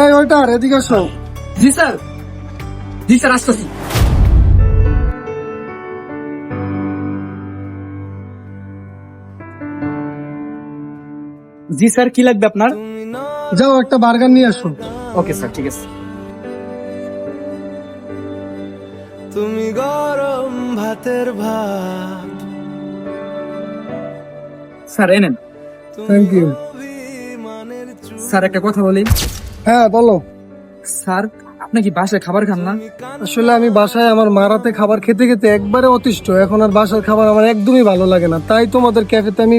এই ওইটার এদিকে আসো। জি স্যার, জি স্যার আসতেছি। জি স্যার, কি লাগবে আপনার? যাও একটা বার্গার নিয়ে আসো। ওকে স্যার, ঠিক আছে। তুমি গরম ভাতের ভাত, স্যার এনেন। Thank you. অভিমানের চুল, স্যার একটা কথা বলি। হ্যাঁ বলো। স্যার, আপনি কি বাসায় খাবার খান না? আসলে আমি বাসায় আমার মারাতে খাবার খেতে খেতে একবারে অতিষ্ঠ, এখন আর বাসার খাবার আমার একদমই ভালো লাগে না, তাই তোমাদের ক্যাফেতে আমি